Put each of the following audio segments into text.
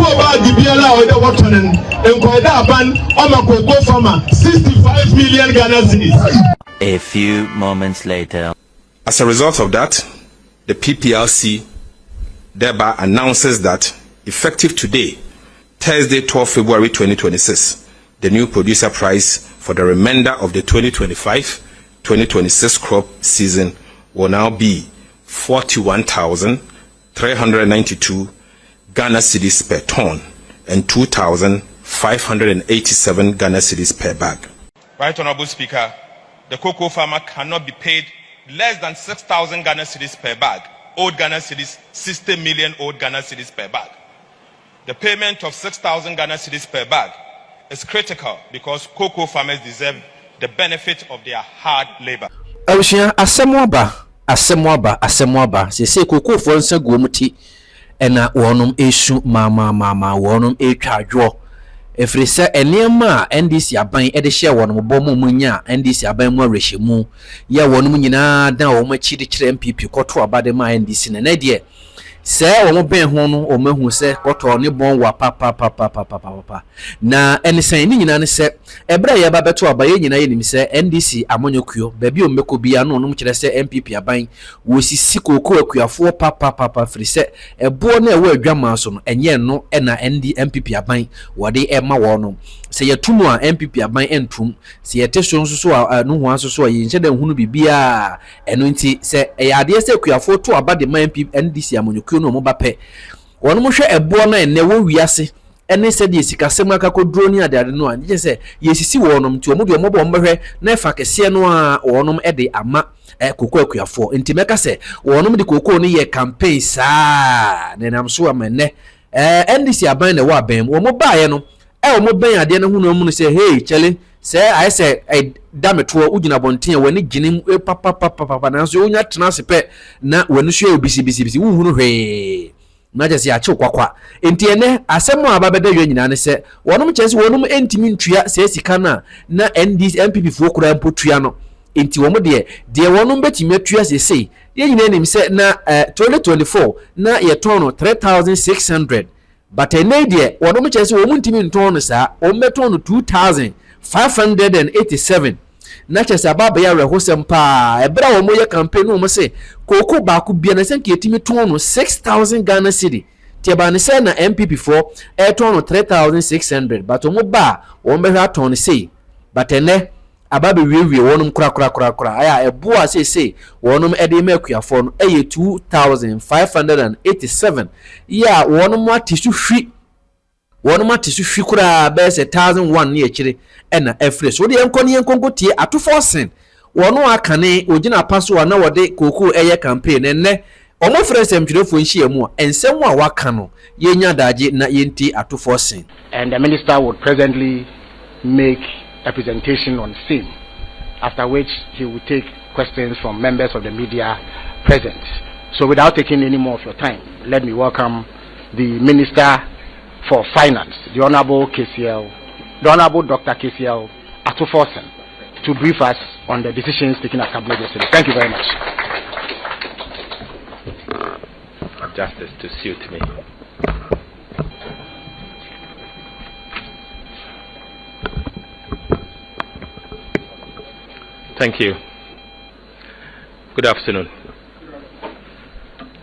about the BLA or the water and Koida ban Omako farmer 65 million Ghana cedis. A few moments later. As a result of that, the PPLC thereby announces that effective today, Thursday, 12 February 2026, the new producer price for the remainder of the 2025-2026 crop season will now be 41,392 Ghana cedis per ton and 2,587 Ghana cedis per bag. Right, Honorable Speaker, the cocoa farmer cannot be paid less than 6,000 Ghana cedis per bag. Old Ghana cedis, 60 million old Ghana cedis per bag. The payment of 6,000 Ghana cedis per bag is critical because cocoa farmers deserve the benefit of their hard labor. Asemwaba. Se cocoa for nsa guomuti ena wonum esu mama wonum etwadwo. Efiri se enema NDC aban ede hye wonum bomo munya NDC aban mu arehemu ya wonum nyina dan wo machidi kire NPP koto abade ma NDC na de se wo ben ho no o mahu se koto ne bon wa papa na enisen ni nyina ne se ebra ye ba beto abaye nyina ye nim se NDC amonyokuo ba bi o meko bia no no kire se NPP aban wo sisi kokoko akuafo papa firi se ebo na ewo adwama so no enye no na NPP aban wode ema wo no se yetumu a NPP aban entum se yeteso nso no ho aso so ye nche da hunu bibia eno nti se ade se akuafo to abade ma NDC amonyokuo no mo bape wono mo hwe ebo na ene wo wiase ene se de sikasem akakodro ni ade no anje se yesisi wonom nti omo de omo bo mbehwe na efa kese no a wonom ede ama kokoko akuafo nti meka se wonom de kokoko no ye campaign saa ne nam so amene NDC aban na wa ban wo mo baaye no omo ban ade no hunu mu se hey chele se I say dameto ugina bonten wani ginim papa na so onya tena sepe na wani so obisi wu hunu hwe na je se ache kwakwa enti ene asemu ababeda yo nyina ne se wonum chese wonum entimi ntua se sika na NDC NPP fo kura mpotua no enti wo mo de wonum betimi atua se sei ye nyina nim se na 2024 na ye tono 3600 but ene de wonum chese wo muntimi ntono sa o metono 2587 na chese ababa ya rehosem pa ebra wo moye campaign no mo se koko ba ku bia na senke etimi tono 6000 Ghana cedi tie ba ne se na MPP for tono 3600 but o mo ba wo mbehwa tono sei but ene ababa wiewie wonum kura aya ebo a se wonum ede makuafo no 2587 ya wonum atisu hwi wonum atisu hwi kura be se 1001 ne ekire ena efresh wo de enkonko tie atofo sen wono akane ogina paso na wode koko eye campaign enne omo frese mtwirefo nhia mu ensem a waka no yenya daje na yenti atofo sen. And the minister would presently make a presentation on theme, after which he will take questions from members of the media present. So without taking any more of your time, let me welcome the Minister for Finance, the Honorable Dr. KCL Atuforsen, to brief us on the decisions taken at Cabinet yesterday. Thank you very much. Justice to suit me. Thank you. Good afternoon.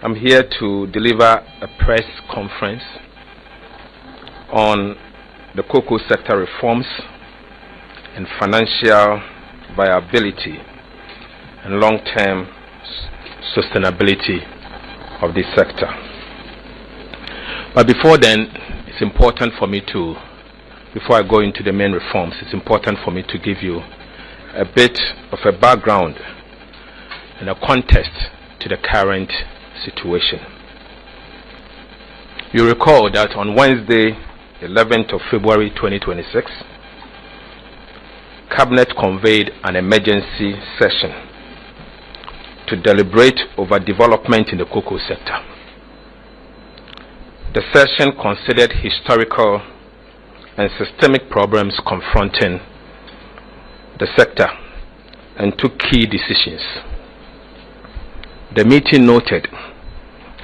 I'm here to deliver a press conference on the cocoa sector reforms and financial viability and long-term sustainability of this sector. But before then, it's important for me to, before I go into the main reforms, it's important for me to give you a bit of a background and a context to the current situation. You recall that on Wednesday, 11th of February 2026, Cabinet convened an emergency session to deliberate over development in the cocoa sector. The session considered historical and systemic problems confronting the sector and took key decisions. The meeting noted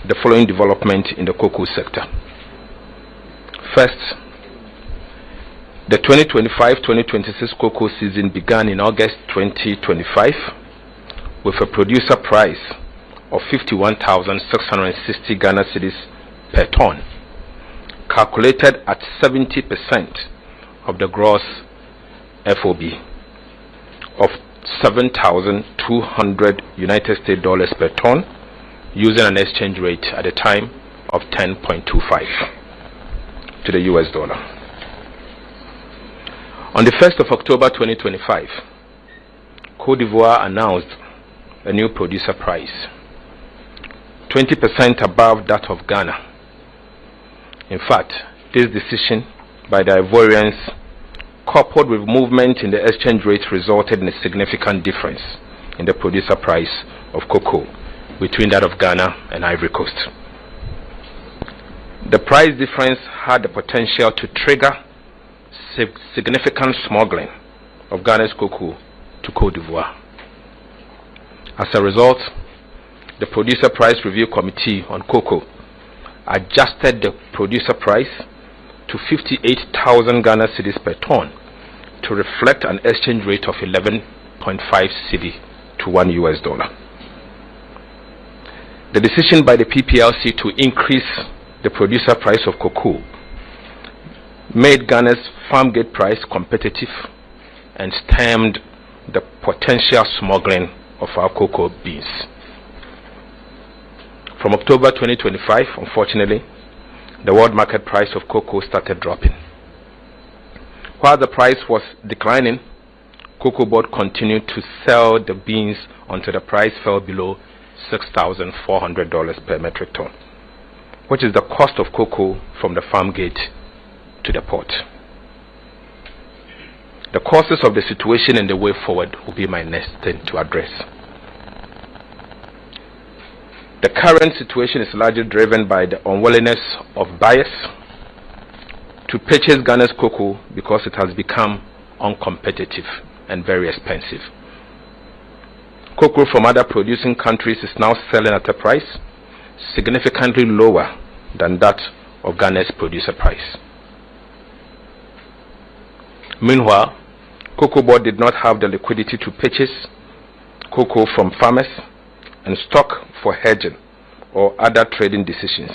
the following development in the cocoa sector. First, the 2025-2026 cocoa season began in August 2025 with a producer price of 51,660 Ghana cedis per ton, calculated at 70% of the gross FOB of 7,200 United States dollars per ton, using an exchange rate at the time of 10.25 to the US dollar. On the 1st of October 2025, Côte d'Ivoire announced a new producer price, 20% above that of Ghana. In fact, this decision by the Ivorians, coupled with movement in the exchange rate, resulted in a significant difference in the producer price of cocoa between that of Ghana and Ivory Coast. The price difference had the potential to trigger significant smuggling of Ghana's cocoa to Côte d'Ivoire. As a result, the Producer Price Review Committee on Cocoa adjusted the producer price to 58,000 Ghana cedis per ton to reflect an exchange rate of 11.5 cedi to $1. The decision by the PPLC to increase the producer price of cocoa made Ghana's farm gate price competitive and stemmed the potential smuggling of our cocoa beans. From October 2025, unfortunately, the world market price of cocoa started dropping. While the price was declining, Cocoa Board continued to sell the beans until the price fell below $6,400 per metric ton, which is the cost of cocoa from the farm gate to the port. The causes of the situation and the way forward will be my next thing to address. The current situation is largely driven by the unwillingness of buyers to purchase Ghana's cocoa because it has become uncompetitive and very expensive. Cocoa from other producing countries is now selling at a price significantly lower than that of Ghana's producer price. Meanwhile, Cocoa Board did not have the liquidity to purchase cocoa from farmers and stock for hedging or other trading decisions.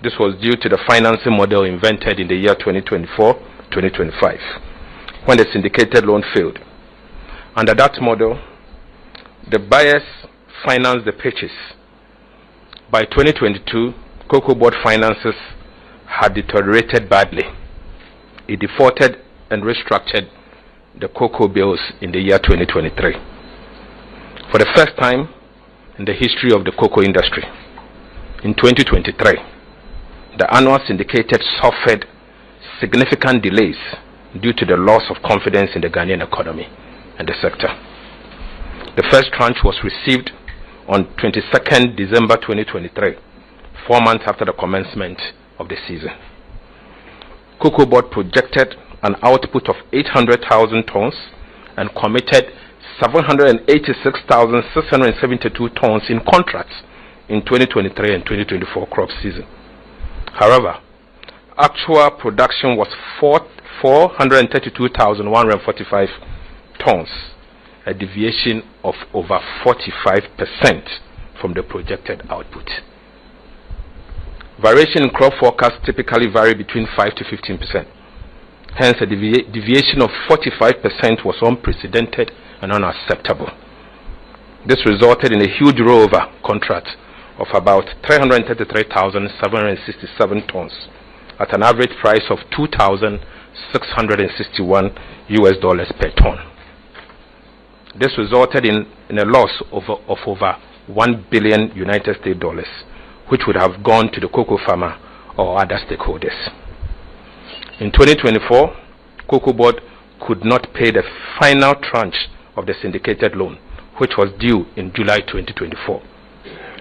This was due to the financing model invented in the year 2024-2025 when the syndicated loan failed. Under that model, the buyers financed the purchase. By 2022, Cocoa Board finances had deteriorated badly. It defaulted and restructured the cocoa bills in the year 2023. For the first time in the history of the cocoa industry, in 2023, the annual syndicated suffered significant delays due to the loss of confidence in the Ghanaian economy and the sector. The first tranche was received on 22nd December 2023, 4 months after the commencement of the season. Cocoa Board projected an output of 800,000 tons and committed 786,672 tons in contracts in 2023 and 2024 crop season. However, actual production was 432,145 tons, a deviation of over 45% from the projected output. Variation in crop forecasts typically vary between 5 to 15%. Hence, a deviation of 45% was unprecedented and unacceptable. This resulted in a huge rollover contract of about 333,767 tons at an average price of $2,661 per ton. This resulted in a loss of over $1 billion United States dollars, which would have gone to the cocoa farmer or other stakeholders. In 2024, Cocoa Board could not pay the final tranche of the syndicated loan, which was due in July 2024,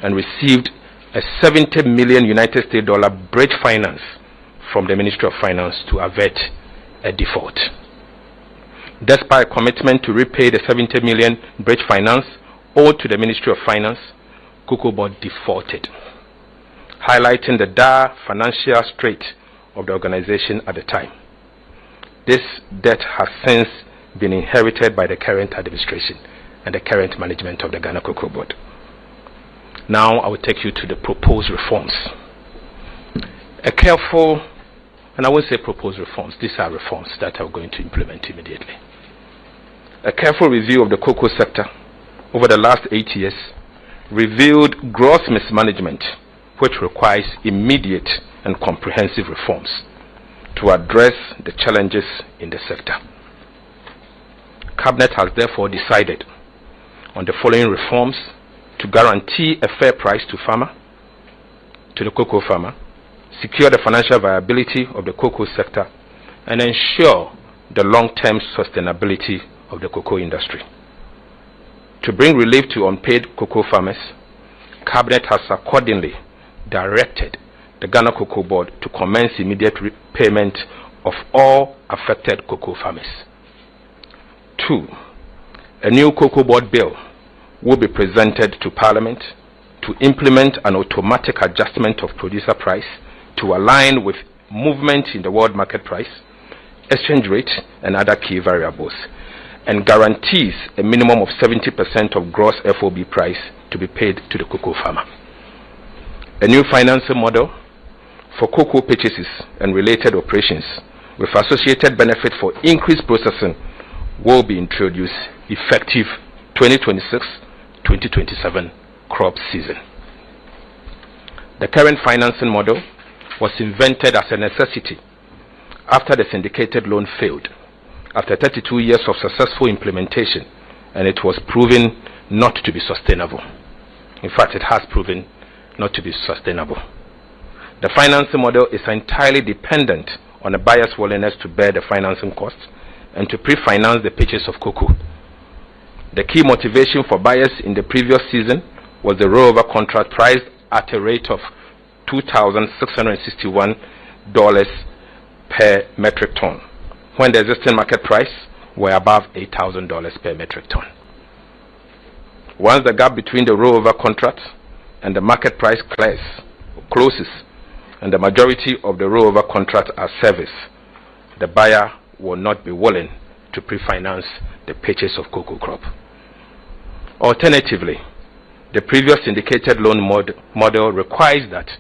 and received a $70 million United States dollar bridge finance from the Ministry of Finance to avert a default. Despite a commitment to repay the $70 million bridge finance owed to the Ministry of Finance, Cocoa Board defaulted, highlighting the dire financial strait of the organization at the time. This debt has since been inherited by the current administration and the current management of the Ghana Cocoa Board. Now I will take you to the proposed reforms. A careful, and I won't say proposed reforms, these are reforms that are going to implement immediately. A careful review of the cocoa sector over the last 8 years revealed gross mismanagement, which requires immediate and comprehensive reforms to address the challenges in the sector. Cabinet has therefore decided on the following reforms to guarantee a fair price to the cocoa farmer, secure the financial viability of the cocoa sector, and ensure the long-term sustainability of the cocoa industry. To bring relief to unpaid cocoa farmers, Cabinet has accordingly directed the Ghana Cocoa Board to commence immediate repayment of all affected cocoa farmers. 2. A new Cocoa Board bill will be presented to Parliament to implement an automatic adjustment of producer price to align with movement in the world market price, exchange rate, and other key variables, and guarantees a minimum of 70% of gross FOB price to be paid to the cocoa farmer. A new financing model for cocoa purchases and related operations with associated benefit for increased processing will be introduced effective 2026-2027 crop season. The current financing model was invented as a necessity after the syndicated loan failed after 32 years of successful implementation, and it was proven not to be sustainable. In fact, it has proven not to be sustainable. The financing model is entirely dependent on a buyer's willingness to bear the financing costs and to pre-finance the purchase of cocoa. The key motivation for buyers in the previous season was the rollover contract priced at a rate of $2,661 per metric ton, when the existing market price were above $8,000 per metric ton. Once the gap between the rollover contract and the market price closes, and the majority of the rollover contracts are serviced, the buyer will not be willing to pre-finance the purchase of cocoa crop. Alternatively, the previous syndicated loan model requires that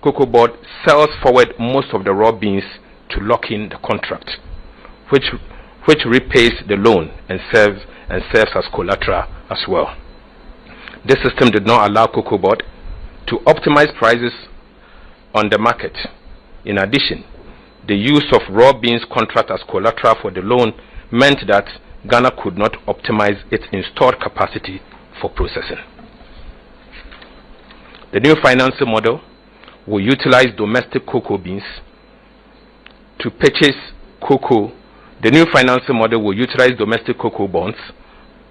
Cocoa Board sells forward most of the raw beans to lock in the contract, which repays the loan and serves as collateral as well. This system did not allow Cocoa Board to optimize prices on the market. In addition, the use of raw beans contract as collateral for the loan meant that Ghana could not optimize its installed capacity for processing. The new financing model will utilize domestic cocoa beans to purchase cocoa. The new financing model will utilize domestic cocoa bonds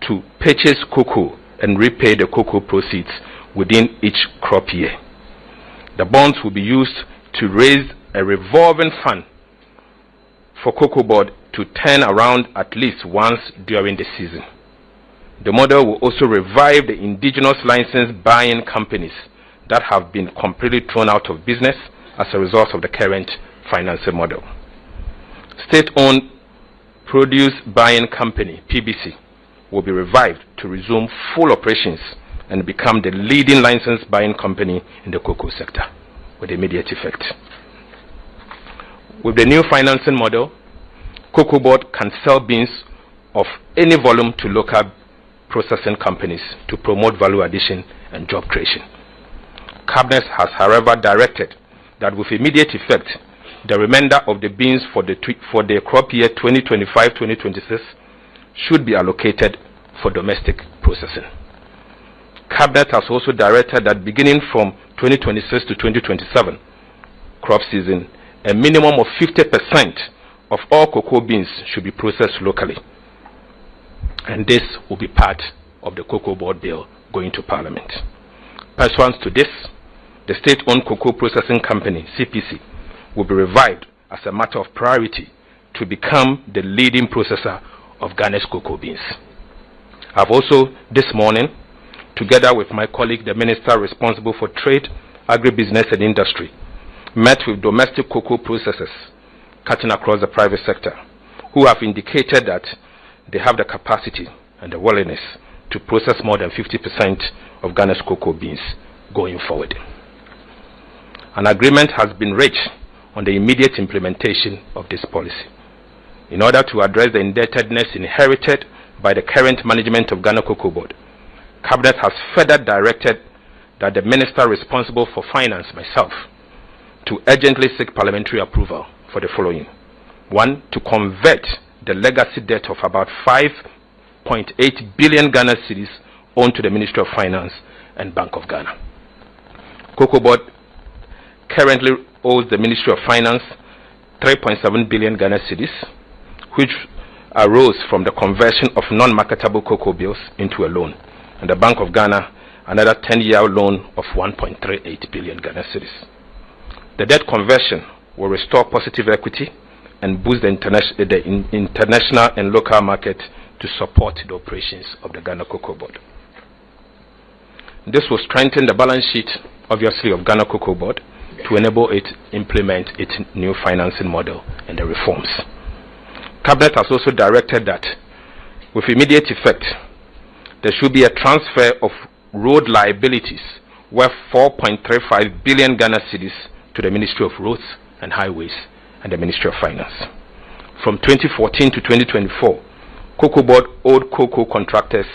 to purchase cocoa and repay the cocoa proceeds within each crop year. The bonds will be used to raise a revolving fund for Cocoa Board to turn around at least once during the season. The model will also revive the indigenous licensed buying companies that have been completely thrown out of business as a result of the current financing model. State-owned produce buying company, PBC, will be revived to resume full operations and become the leading licensed buying company in the cocoa sector with immediate effect. With the new financing model, Cocoa Board can sell beans of any volume to local processing companies to promote value addition and job creation. Cabinet has, however, directed that with immediate effect, the remainder of the beans for the crop year 2025-2026 should be allocated for domestic processing. Cabinet has also directed that beginning from 2026 to 2027 crop season, a minimum of 50% of all cocoa beans should be processed locally. And this will be part of the Cocoa Board bill going to Parliament. Pursuant to this, the state-owned cocoa processing company, CPC, will be revived as a matter of priority to become the leading processor of Ghana's cocoa beans. I've also, this morning, together with my colleague, the Minister responsible for Trade, Agribusiness and Industry, met with domestic cocoa processors cutting across the private sector, who have indicated that they have the capacity and the willingness to process more than 50% of Ghana's cocoa beans going forward. An agreement has been reached on the immediate implementation of this policy. In order to address the indebtedness inherited by the current management of Ghana Cocoa Board, Cabinet has further directed that the Minister responsible for finance, myself, to urgently seek parliamentary approval for the following. 1. To convert the legacy debt of about 5.8 billion Ghana cedis owed to the Ministry of Finance and Bank of Ghana. Cocoa Board currently owes the Ministry of Finance 3.7 billion Ghana cedis, which arose from the conversion of non-marketable cocoa bills into a loan, and the Bank of Ghana another 10-year loan of 1.38 billion Ghana cedis. The debt conversion will restore positive equity and boost the international and local market to support the operations of the Ghana Cocoa Board. This will strengthen the balance sheet, obviously, of Ghana Cocoa Board to enable it implement its new financing model and the reforms. Cabinet has also directed that, with immediate effect, there should be a transfer of road liabilities worth 4.35 billion Ghana cedis to the Ministry of Roads and Highways and the Ministry of Finance. From 2014 to 2024, Cocoa Board owed cocoa contractors.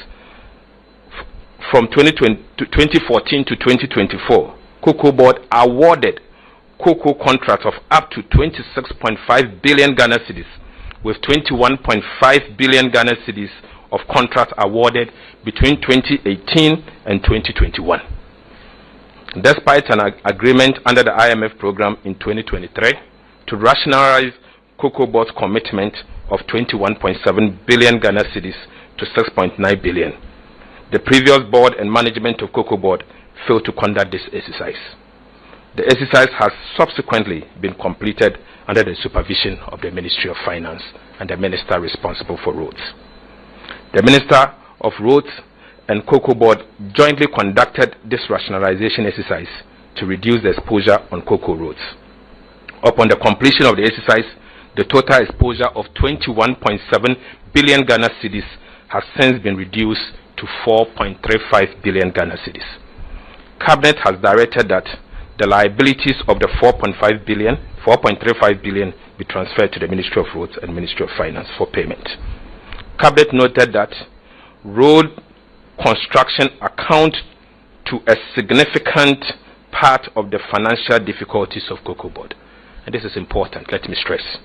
From 2014 to 2024, Cocoa Board awarded cocoa contracts of up to 26.5 billion Ghana cedis, with 21.5 billion Ghana cedis of contracts awarded between 2018 and 2021. Despite an agreement under the IMF program in 2023 to rationalize Cocoa Board's commitment of 21.7 billion Ghana cedis to 6.9 billion, the previous board and management of Cocoa Board failed to conduct this exercise. The exercise has subsequently been completed under the supervision of the Ministry of Finance and the Minister responsible for roads. The Minister of Roads and Cocoa Board jointly conducted this rationalization exercise to reduce the exposure on cocoa roads. Upon the completion of the exercise, the total exposure of 21.7 billion Ghana cedis has since been reduced to 4.35 billion Ghana cedis. Cabinet has directed that the liabilities of the 4.35 billion be transferred to the Ministry of Roads and Ministry of Finance for payment. Cabinet noted that road construction account to a significant part of the financial difficulties of Cocoa Board. And this is important, let me stress.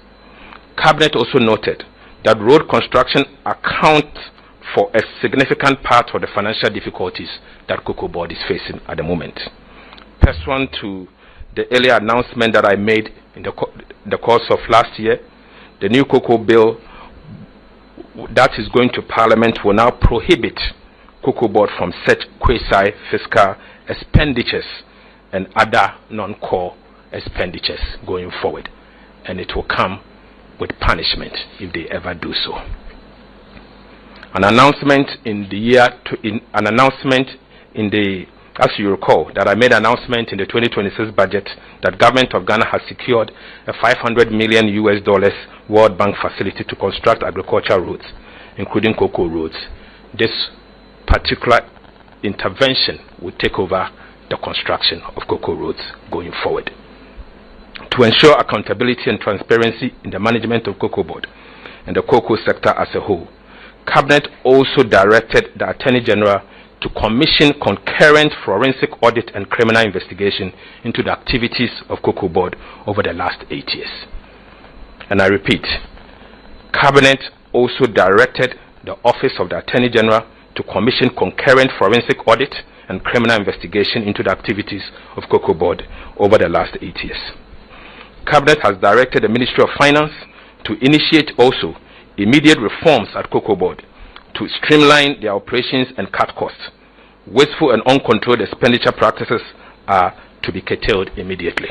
Cabinet also noted that road construction accounts for a significant part of the financial difficulties that Cocoa Board is facing at the moment. Pursuant to the earlier announcement that I made in the course of last year, the new cocoa bill that is going to Parliament will now prohibit Cocoa Board from such quasi-fiscal expenditures and other non-core expenditures going forward, and it will come with punishment if they ever do so. An announcement as you recall, that I made an announcement in the 2026 budget that government of Ghana has secured a $500 million World Bank facility to construct agricultural roads, including cocoa roads. This particular intervention will take over the construction of cocoa roads going forward. To ensure accountability and transparency in the management of Cocoa Board and the cocoa sector as a whole, Cabinet also directed the Attorney General to commission concurrent forensic audit and criminal investigation into the activities of Cocoa Board over the last 8 years. And I repeat, Cabinet also directed the Office of the Attorney General to commission concurrent forensic audit and criminal investigation into the activities of Cocoa Board over the last 8 years. Cabinet has directed the Ministry of Finance to initiate also immediate reforms at Cocoa Board to streamline their operations and cut costs. Wasteful and uncontrolled expenditure practices are to be curtailed immediately.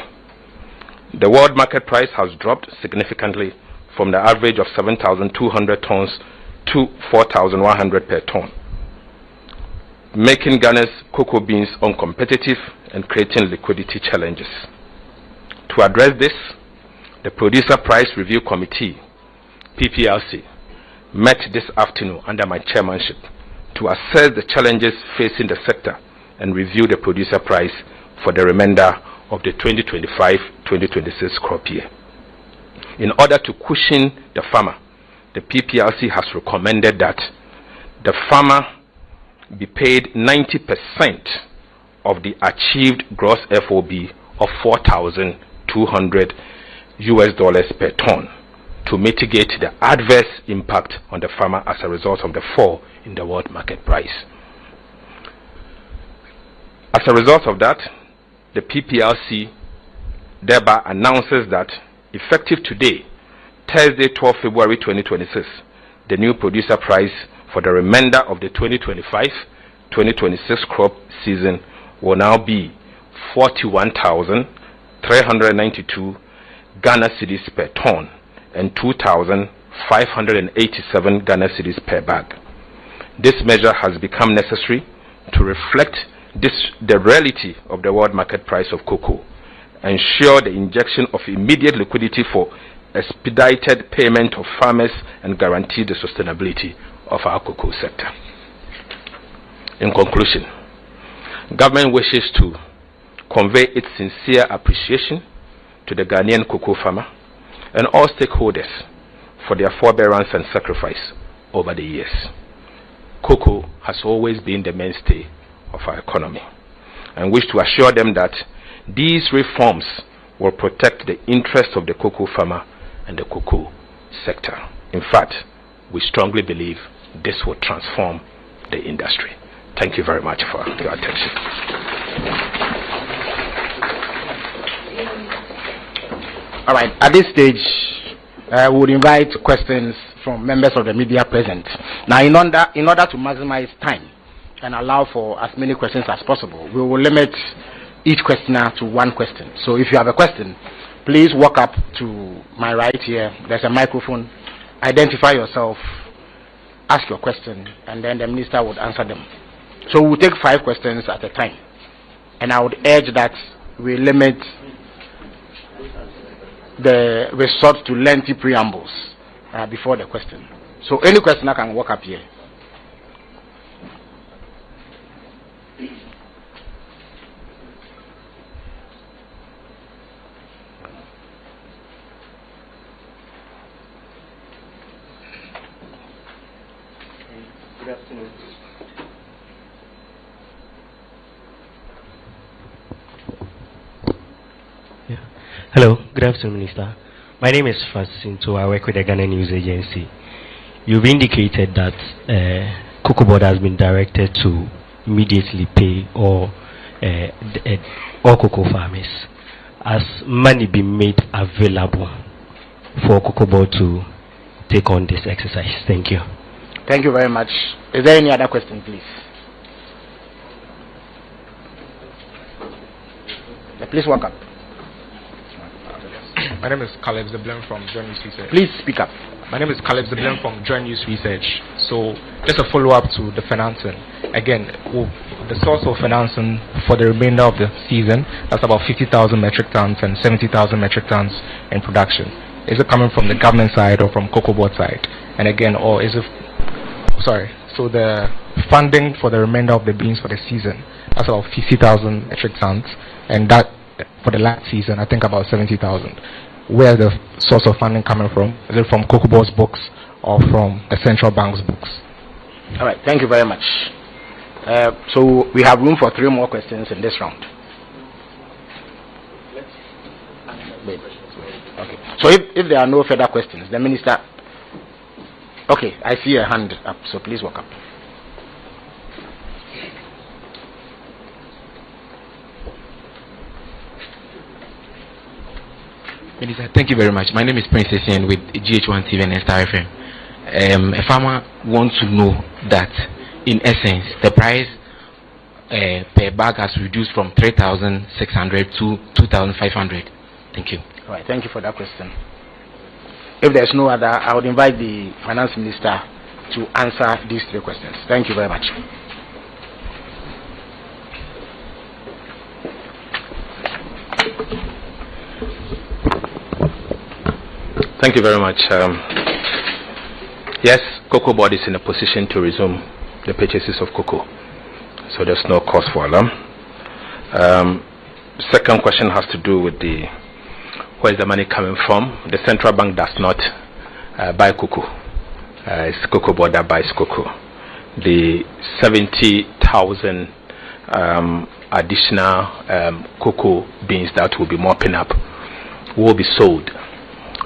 The world market price has dropped significantly from the average of 7,200 tons to 4,100 per ton, making Ghana's cocoa beans uncompetitive and creating liquidity challenges. To address this, the Producer Price Review Committee, PPRC, met this afternoon under my chairmanship to assess the challenges facing the sector and review the producer price for the remainder of the 2025-2026 crop year. In order to cushion the farmer, the PPRC has recommended that the farmer be paid 90% of the achieved gross FOB of $4,200 per ton to mitigate the adverse impact on the farmer as a result of the fall in the world market price. As a result of that, the PPRC thereby announces that effective today, Thursday, 12 February 2026, the new producer price for the remainder of the 2025-2026 crop season will now be 41,392 Ghana cedis per ton and 2,587 Ghana cedis per bag. This measure has become necessary to reflect the reality of the world market price of cocoa, ensure the injection of immediate liquidity for expedited payment of farmers, and guarantee the sustainability of our cocoa sector. In conclusion, government wishes to convey its sincere appreciation to the Ghanaian cocoa farmer and all stakeholders for their forbearance and sacrifice over the years. Cocoa has always been the mainstay of our economy, and wish to assure them that these reforms will protect the interests of the cocoa farmer and the cocoa sector. In fact, we strongly believe this will transform the industry. Thank you very much for your attention. All right, at this stage, I would invite questions from members of the media present. Now, in order to maximize time and allow for as many questions as possible, we will limit each questioner to one question. So if you have a question, please walk up to my right here. There's a microphone. Identify yourself, ask your question, and then the minister would answer them. So we'll take 5 questions at a time. And I would urge that we limit the resort to lengthy preambles before the question. So any questioner can walk up here. Good afternoon. Hello, good afternoon, Minister. My name is Fasinto. I work with the Ghana News Agency. You've indicated that Cocoa Board has been directed to immediately pay all cocoa farmers. Has money been made available for Cocoa Board to take on this exercise? Thank you. Thank you very much. Is there any other question, please? Please walk up. My name is Caleb Zeblem from Joint News Research. Please speak up. My name is Caleb Zeblem from Joint News Research. So, just a follow-up to the financing. Again, the source of financing for the remainder of the season, that's about 50,000 metric tons and 70,000 metric tons in production. Is it coming from the government side or from Cocoa Board side? And again, or is it... Sorry. So, the funding for the remainder of the beans for the season, that's about 50,000 metric tons. And that, for the last season, I think about 70,000. Where the source of funding coming from? Is it from Cocoa Board's books or from the central bank's books? All right, thank you very much. So we have room for 3 more questions in this round. Okay. So if there are no further questions, the minister. Okay, I see a hand up, so please walk up. Minister, thank you very much. My name is Prince Essien with GH1 TV and Star FM. A farmer wants to know that, in essence, the price per bag has reduced from 3,600 to 2,500. Thank you. All right, thank you for that question. If there's no other, I would invite the Finance Minister to answer these 3 questions. Thank you very much. Thank you very much. Yes, Cocoa Board is in a position to resume the purchases of cocoa, so there's no cause for alarm. Second question has to do with where is the money coming from? The central bank does not buy cocoa. It's Cocoa Board that buys cocoa. The 70,000 additional cocoa beans that will be mopping up will be sold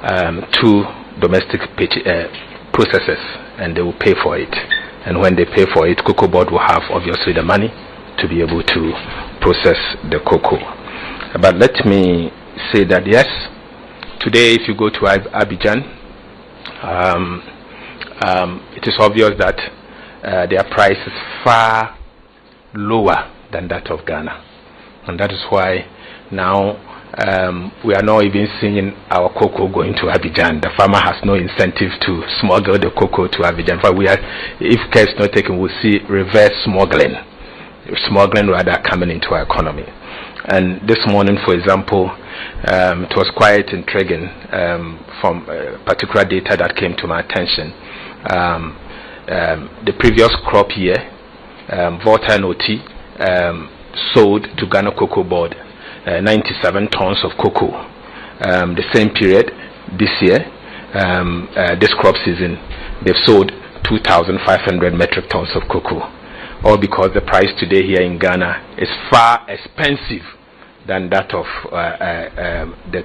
to domestic processors, and they will pay for it. And when they pay for it, Cocoa Board will have obviously the money to be able to process the cocoa. But let me say that yes, today if you go to Abidjan, it is obvious that their price is far lower than that of Ghana, and that is why now we are not even seeing our cocoa going to Abidjan. The farmer has no incentive to smuggle the cocoa to Abidjan. For if care is not taken, we'll see reverse smuggling rather coming into our economy. And this morning, for example, it was quite intriguing from particular data that came to my attention. The previous crop year, Volta and OT sold to Ghana Cocoa Board 97 tons of cocoa. The same period this year, this crop season, they've sold 2,500 metric tons of cocoa. All because the price today here in Ghana is far expensive than that of the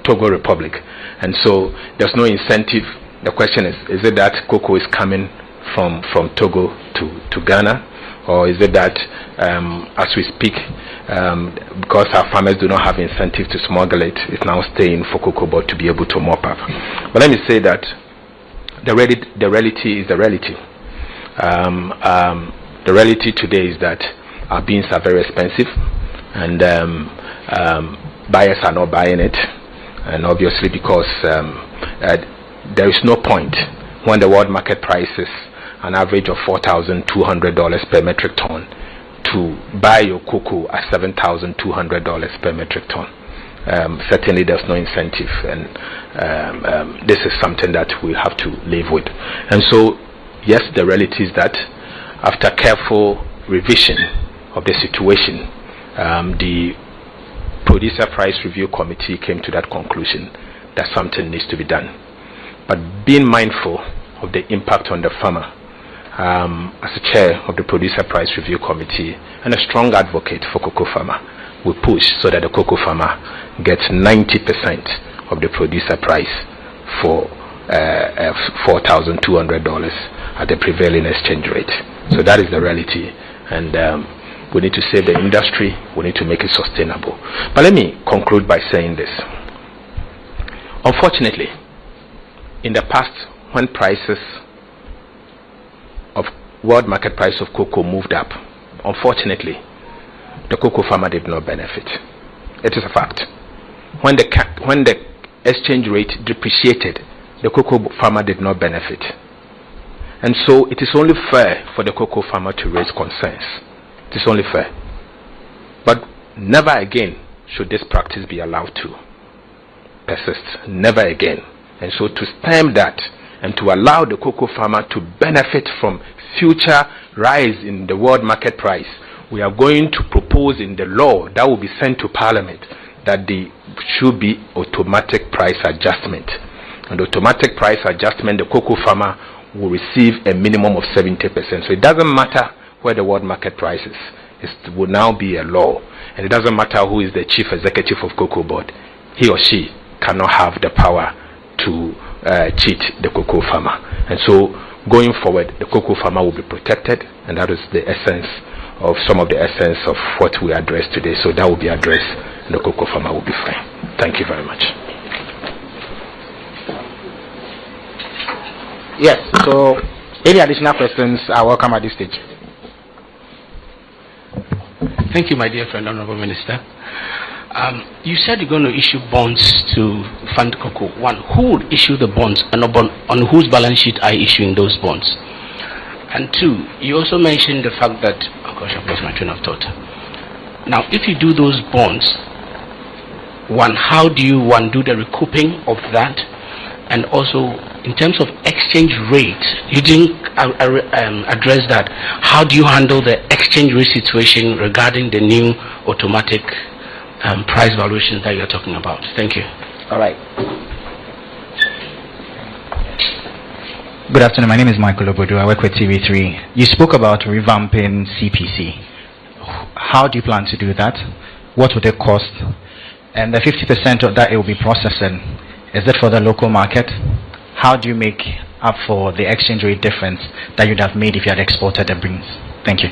Togo Republic. And so there's no incentive. The question is it that cocoa is coming from Togo to Ghana? Or is it that as we speak, because our farmers do not have incentive to smuggle it, it's now staying for Cocoa Board to be able to mop up? But let me say that the reality is the reality. The reality today is that our beans are very expensive, and buyers are not buying it. And obviously because there is no point when the world market price is an average of $4,200 per metric ton to buy your cocoa at $7,200 per metric ton. Certainly there's no incentive, and this is something that we have to live with. And so yes, the reality is that after careful revision of the situation, the Producer Price Review Committee came to that conclusion that something needs to be done. But being mindful of the impact on the farmer, as a chair of the Producer Price Review Committee and a strong advocate for cocoa farmer, we push so that the cocoa farmer gets 90% of the producer price for $4,200 at the prevailing exchange rate. So that is the reality, and we need to save the industry. We need to make it sustainable. But let me conclude by saying this. Unfortunately, in the past, when prices of world market price of cocoa moved up, unfortunately, the cocoa farmer did not benefit. It is a fact. When the exchange rate depreciated, the cocoa farmer did not benefit. And so it is only fair for the cocoa farmer to raise concerns. It is only fair. But never again should this practice be allowed to persist. Never again. And so to stem that and to allow the cocoa farmer to benefit from future rise in the world market price, we are going to propose in the law that will be sent to Parliament that there should be automatic price adjustment. And automatic price adjustment, the cocoa farmer will receive a minimum of 70%. So it doesn't matter where the world market price is. It will now be a law. And it doesn't matter who is the chief executive of Cocoa Board. He or she cannot have the power to cheat the cocoa farmer. And so going forward, the cocoa farmer will be protected, and that is the essence of some of the essence of what we address today. So that will be addressed, and the cocoa farmer will be fine. Thank you very much. Yes, so any additional questions are welcome at this stage. Thank you, my dear friend, Honorable Minister. You said you're going to issue bonds to fund cocoa. One, who would issue the bonds, and on whose balance sheet are you issuing those bonds? And two, you also mentioned the fact that, oh gosh, I've lost my train of thought. Now, if you do those bonds, one, how do you do the recouping of that? And also, in terms of exchange rate, you didn't address that. How do you handle the exchange rate situation regarding the new automatic price valuations that you're talking about? Thank you. All right. Good afternoon. My name is Michael Obodo. I work with TV3. You spoke about revamping CPC. How do you plan to do that? What would it cost? And the 50% of that it will be processing, is it for the local market? How do you make up for the exchange rate difference that you'd have made if you had exported the beans? Thank you.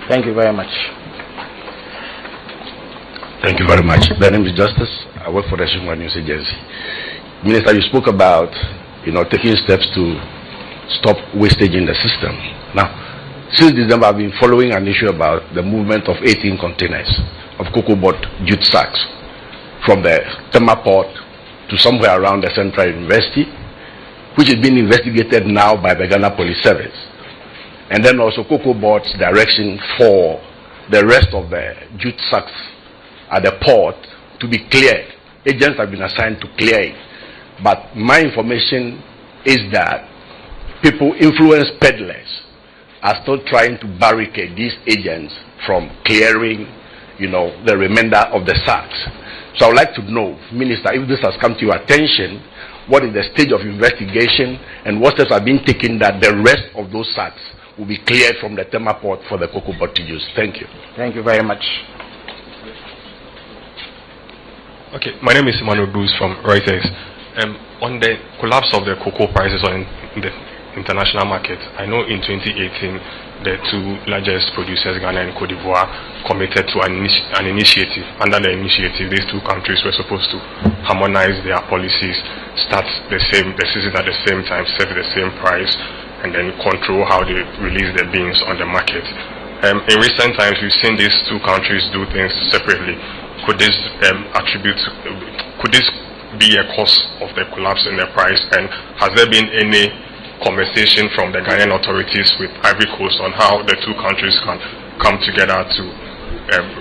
Thank you very much. Thank you very much. My name is Justice. I work for the Ashanti News Agency. Minister, you spoke about taking steps to stop wastage in the system. Now, since December, I've been following an issue about the movement of 18 containers of cocoa board jute sacks from the Tema port to somewhere around the Central University, which is being investigated now by the Ghana Police Service. And then also cocoa board's direction for the rest of the jute sacks at the port to be cleared. Agents have been assigned to clear it. But my information is that people, influence peddlers, are still trying to barricade these agents from clearing, the remainder of the sacks. So I would like to know, Minister, if this has come to your attention, what is the stage of investigation and what steps are being taken that the rest of those sacks will be cleared from the Tema port for the cocoa board to use? Thank you. Thank you very much. Okay, my name is Emmanuel Bruce from Reuters. On the collapse of the cocoa prices on the international market, I know in 2018 the two largest producers, Ghana and Cote d'Ivoire, committed to an initiative. Under the initiative, these two countries were supposed to harmonize their policies, start the season at the same time, set the same price, and then control how they release their beans on the market. In recent times, we've seen these two countries do things separately. Could this be a cause of the collapse in the price, and has there been any conversation from the Ghanaian authorities with Ivory Coast on how the two countries can come together to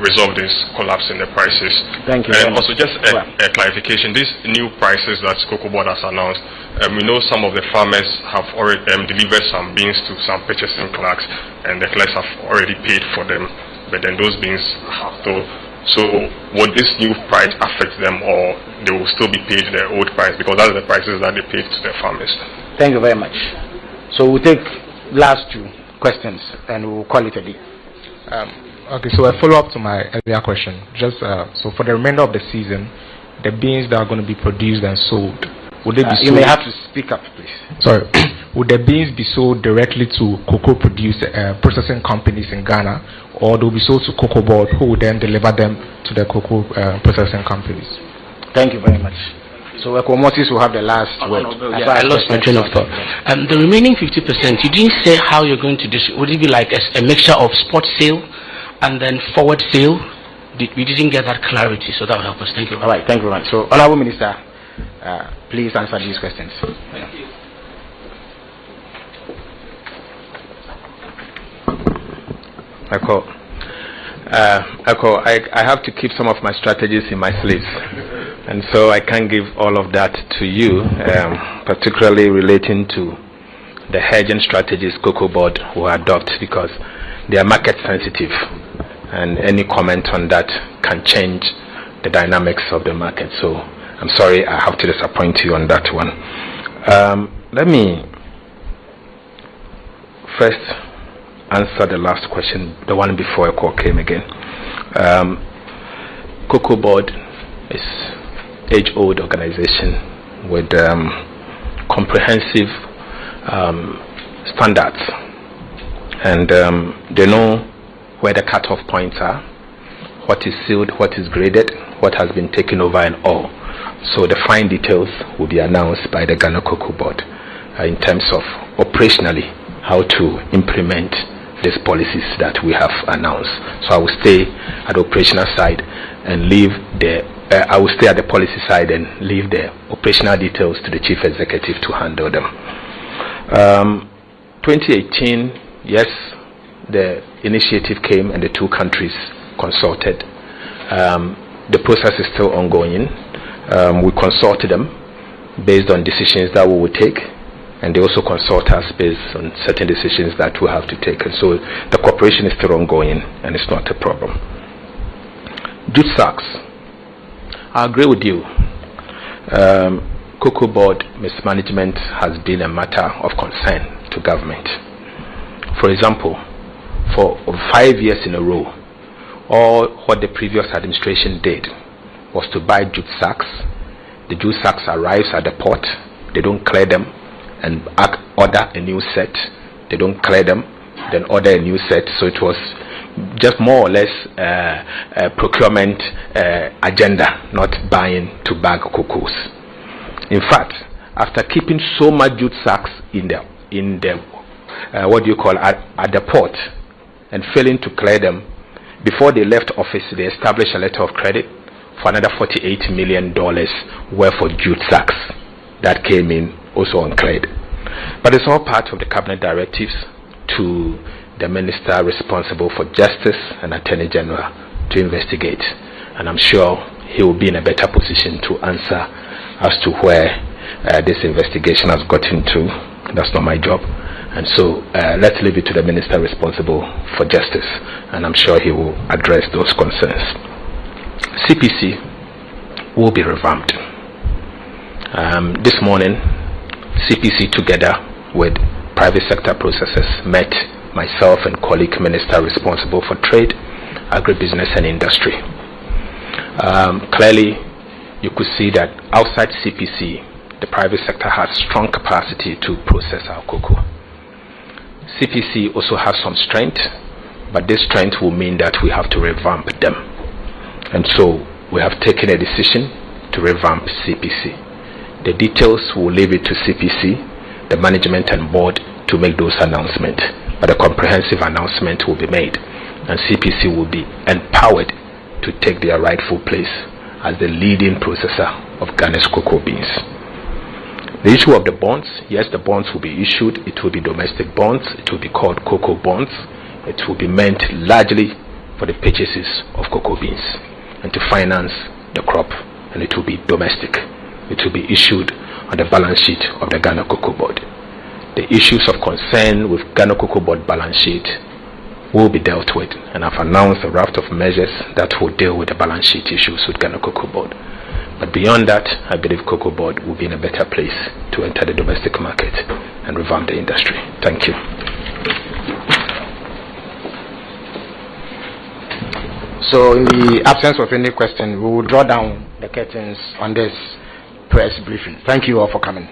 resolve this collapse in the prices? Thank you. And also just a clarification, these new prices that Cocoa Board has announced, we know some of the farmers have already delivered some beans to some purchasing clerks, and the clerks have already paid for them, but then those beans have to. So would this new price affect them, or they will still be paid the old price, because that's the prices that they paid to the farmers? Thank you very much. So we'll take last two questions and we'll call it a day. Okay, so a follow-up to my earlier question. Just so for the remainder of the season, the beans that are going to be produced and sold, would they be sold? You may have to speak up, please. Sorry. Would the beans be sold directly to cocoa processing companies in Ghana, or they'll be sold to Cocoa Board, who will then deliver them to the cocoa processing companies? Thank you very much. So Moses will have the last word. I lost my train of thought. The remaining 50%, you didn't say how you're going to distribute. Would it be like a mixture of spot sale and then forward sale? We didn't get that clarity, so that will help us. Thank you. All right, thank you very much. So, Honorable Minister, please answer these questions. Thank you. I have to keep some of my strategies in my sleeves, and so I can't give all of that to you, particularly relating to the hedging strategies Cocoa Board will adopt, because they are market sensitive, and any comment on that can change the dynamics of the market. So I'm sorry, I have to disappoint you on that one. Let me first answer the last question, the one before a call came again. Cocoa Board is age-old organization with comprehensive standards, and they know where the cutoff points are, what is sealed, what is graded, what has been taken over, and all. So the fine details will be announced by the Ghana Cocoa Board in terms of operationally how to implement these policies that we have announced. So I will stay at the operational side and leave I will stay at the policy side and leave the operational details to the Chief Executive to handle them. 2018, yes, the initiative came and the two countries consulted. The process is still ongoing. We consulted them. based on decisions that we will take, and they also consult us based on certain decisions that we have to take. And so the cooperation is still ongoing, and it's not a problem. Jute sacks. I agree with you. Cocoa board mismanagement has been a matter of concern to government. For example, for 5 years in a row, all what the previous administration did was to buy jute sacks. The jute sacks arrives at the port, they don't clear them, and order a new set. They don't clear them, then order a new set. So it was just more or less a procurement agenda, not buying to bag cocoas. In fact, after keeping so much jute sacks in the at the port and failing to clear them, before they left office, they established a letter of credit for another $48 million worth of jute sacks that came in also uncleared. But it's all part of the cabinet directives to the minister responsible for justice and attorney general to investigate, and I'm sure he will be in a better position to answer as to where this investigation has gotten to. That's not my job, and so let's leave it to the minister responsible for justice, and I'm sure he will address those concerns. CPC will be revamped. This morning, CPC together with private sector processors met myself and colleague minister responsible for trade, agribusiness and industry. Clearly, you could see that outside CPC, the private sector has strong capacity to process our cocoa. CPC also has some strength, but this strength will mean that we have to revamp them. And so we have taken a decision to revamp CPC. The details will leave it to CPC, the management and board to make those announcements. But a comprehensive announcement will be made, and CPC will be empowered to take their rightful place as the leading processor of Ghana's cocoa beans. The issue of the bonds, yes, the bonds will be issued. It will be domestic bonds. It will be called cocoa bonds. It will be meant largely for the purchases of cocoa beans and to finance the crop, and it will be domestic. It will be issued on the balance sheet of the Ghana Cocoa Board. The issues of concern with Ghana Cocoa Board balance sheet will be dealt with, and I've announced a raft of measures that will deal with the balance sheet issues with Ghana Cocoa Board. But beyond that, I believe Cocoa Board will be in a better place to enter the domestic market and revamp the industry. Thank you. So in the absence of any question, we will draw down the curtains on this press briefing. Thank you all for coming.